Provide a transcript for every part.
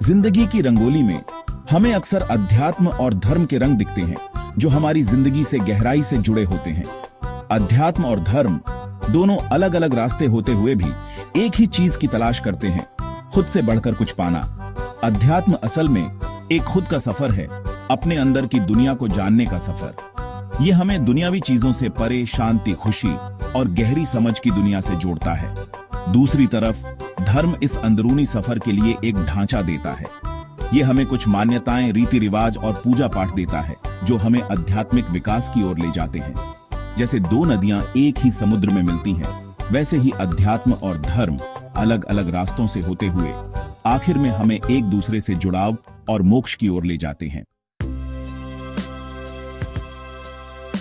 जिंदगी की रंगोली में हमें अक्सर अध्यात्म और धर्म के रंग दिखते हैं, जो हमारी जिंदगी से गहराई से जुड़े होते हैं। अध्यात्म और धर्म दोनों अलग अलग रास्ते होते हुए भी एक ही चीज की तलाश करते हैं, खुद से बढ़कर कुछ पाना। अध्यात्म असल में एक खुद का सफर है, अपने अंदर की दुनिया को जानने का सफर। ये हमें दुनियावी चीजों से परे शांति, खुशी और गहरी समझ की दुनिया से जोड़ता है। दूसरी तरफ धर्म इस अंदरूनी सफर के लिए एक ढांचा देता है। ये हमें कुछ मान्यताएं, रीति रिवाज और पूजा पाठ देता है, जो हमें आध्यात्मिक विकास की ओर ले जाते हैं। जैसे दो नदियां एक ही समुद्र में मिलती हैं, वैसे ही अध्यात्म और धर्म अलग अलग रास्तों से होते हुए आखिर में हमें एक दूसरे से जुड़ाव और मोक्ष की ओर ले जाते हैं।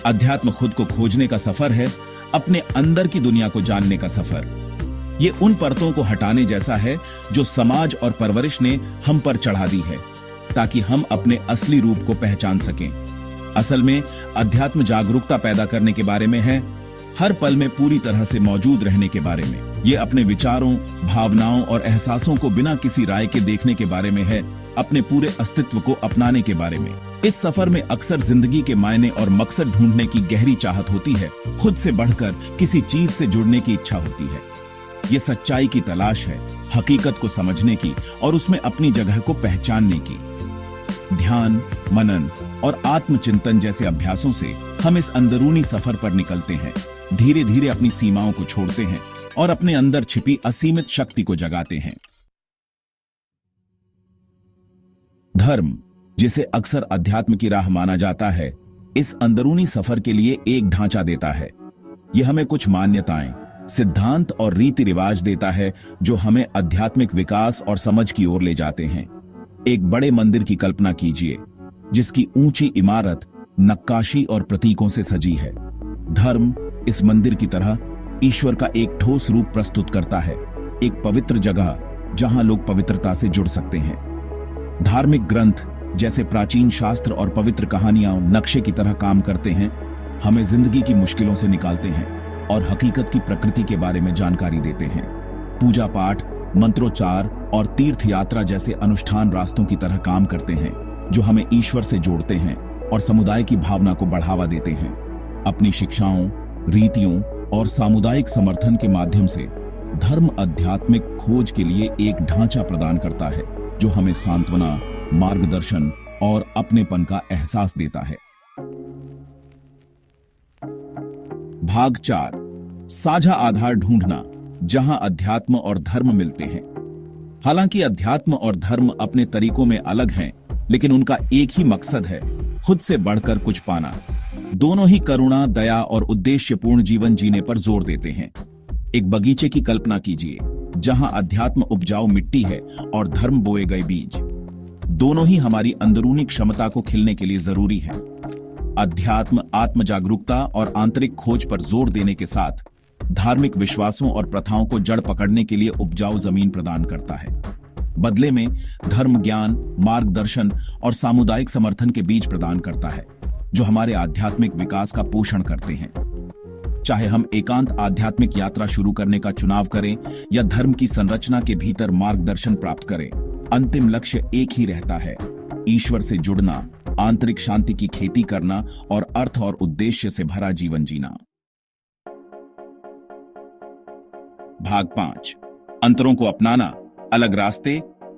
अध्यात्म खुद को खोजने का सफर है, अपने अंदर की दुनिया को जानने का सफर। ये उन परतों को हटाने जैसा है जो समाज और परवरिश ने हम पर चढ़ा दी है, ताकि हम अपने असली रूप को पहचान सकें। असल में अध्यात्म जागरूकता पैदा करने के बारे में है, हर पल में पूरी तरह से मौजूद रहने के बारे में। ये अपने विचारों, भावनाओं और एहसासों को बिना किसी राय के देखने के बारे में है, अपने पूरे अस्तित्व को अपनाने के बारे में। इस सफर में अक्सर जिंदगी के मायने और मकसद ढूंढने की गहरी चाहत होती है, खुद से बढ़कर किसी चीज से जुड़ने की इच्छा होती है। ये सच्चाई की तलाश है, हकीकत को समझने की और उसमें अपनी जगह को पहचानने की। ध्यान, मनन और आत्मचिंतन जैसे अभ्यासों से हम इस अंदरूनी सफर पर निकलते हैं, धीरे धीरे अपनी सीमाओं को छोड़ते हैं और अपने अंदर छिपी असीमित शक्ति को जगाते हैं। धर्म, जिसे अक्सर अध्यात्म की राह माना जाता है, इस अंदरूनी सफर के लिए एक ढांचा देता है। यह हमें कुछ मान्यताएं, सिद्धांत और रीति रिवाज देता है, जो हमें आध्यात्मिक विकास और समझ की ओर ले जाते हैं। एक बड़े मंदिर की कल्पना कीजिए, जिसकी ऊंची इमारत नक्काशी और प्रतीकों से सजी है। धर्म इस मंदिर की तरह ईश्वर का एक ठोस रूप प्रस्तुत करता है, एक पवित्र जगह जहां लोग पवित्रता से जुड़ सकते हैं। धार्मिक ग्रंथ जैसे प्राचीन शास्त्र और पवित्र कहानियां नक्शे की तरह काम करते हैं, हमें जिंदगी की मुश्किलों से निकालते हैं और हकीकत की प्रकृति के बारे में जानकारी देते हैं। पूजा पाठ, मंत्रोच्चार और तीर्थ यात्रा जैसे अनुष्ठान रास्तों की तरह काम करते हैं, जो हमें ईश्वर से जोड़ते हैं और समुदाय की भावना को बढ़ावा देते हैं। अपनी शिक्षाओं, रीतियों और सामुदायिक समर्थन के माध्यम से धर्म आध्यात्मिक खोज के लिए एक ढांचा प्रदान करता है, जो हमें सांत्वना, मार्गदर्शन और अपनेपन का एहसास देता है। भाग 4, साझा आधार ढूंढना, जहां अध्यात्म और धर्म मिलते हैं। हालांकि अध्यात्म और धर्म अपने तरीकों में अलग हैं, लेकिन उनका एक ही मकसद है, खुद से बढ़कर कुछ पाना। दोनों ही करुणा, दया और उद्देश्यपूर्ण जीवन जीने पर जोर देते हैं। एक बगीचे की कल्पना कीजिए, जहां अध्यात्म उपजाऊ मिट्टी है और धर्म बोए गए बीज। दोनों ही हमारी अंदरूनी क्षमता को खिलने के लिए जरूरी है। अध्यात्म आत्म जागरूकता और आंतरिक खोज पर जोर देने के साथ धार्मिक विश्वासों और प्रथाओं को जड़ पकड़ने के लिए उपजाऊ जमीन प्रदान करता है। बदले में धर्म ज्ञान, मार्गदर्शन और सामुदायिक समर्थन के बीज प्रदान करता है, जो हमारे आध्यात्मिक विकास का पोषण करते हैं। चाहे हम एकांत आध्यात्मिक यात्रा शुरू करने का चुनाव करें या धर्म की संरचना के भीतर मार्गदर्शन प्राप्त करें, अंतिम लक्ष्य एक ही रहता है: ईश्वर से जुड़ना, आंतरिक शांति की खेती करना और अर्थ और उद्देश्य से भरा जीवन जीना। भाग 5, अंतरों को अपनाना, अलग रास्ते,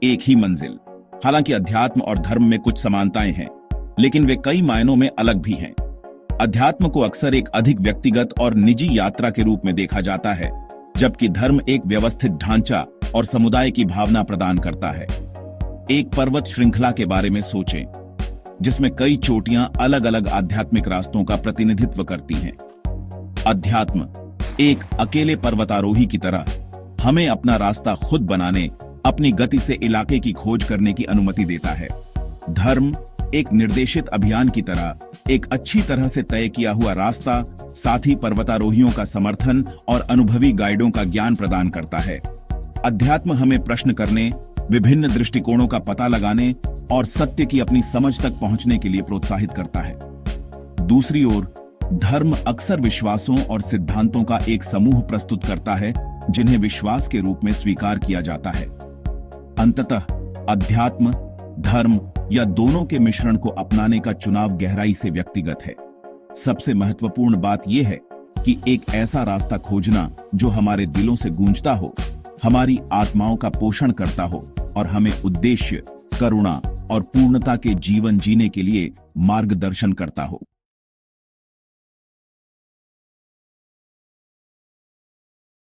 एक ही मंजिल। हालांकि अध्यात्म और धर्म में कुछ समानताएं हैं, लेकिन वे कई मायनों में अलग भी हैं। अध्यात्म को अक्सर एक अधिक व्यक्तिगत और निजी यात्रा के रूप में देखा जाता है, जबकि धर्म एक व्यवस्थित ढांचा और समुदाय की भावना प्रदान करता है। एक पर्वत श्रृंखला के बारे में सोचें, जिसमें कई चोटियां अलग अलग आध्यात्मिक रास्तों का प्रतिनिधित्व करती हैं। अध्यात्म एक अकेले पर्वतारोही की तरह हमें अपना रास्ता खुद बनाने, अपनी गति से इलाके की खोज करने की अनुमति देता है। धर्म एक निर्देशित अभियान की तरह एक अच्छी तरह से तय किया हुआ रास्ता, साथ ही पर्वतारोहियों का समर्थन और अनुभवी गाइडों का ज्ञान प्रदान करता है। अध्यात्म हमें प्रश्न करने, विभिन्न दृष्टिकोणों का पता लगाने और सत्य की अपनी समझ तक पहुंचने के लिए प्रोत्साहित करता है। दूसरी ओर धर्म अक्सर विश्वासों और सिद्धांतों का एक समूह प्रस्तुत करता है, जिन्हें विश्वास के रूप में स्वीकार किया जाता है। अंततः अध्यात्म, धर्म या दोनों के मिश्रण को अपनाने का चुनाव गहराई से व्यक्तिगत है। सबसे महत्वपूर्ण बात यह है कि एक ऐसा रास्ता खोजना जो हमारे दिलों से गूंजता हो, हमारी आत्माओं का पोषण करता हो और हमें उद्देश्य, करुणा और पूर्णता के जीवन जीने के लिए मार्गदर्शन करता हो।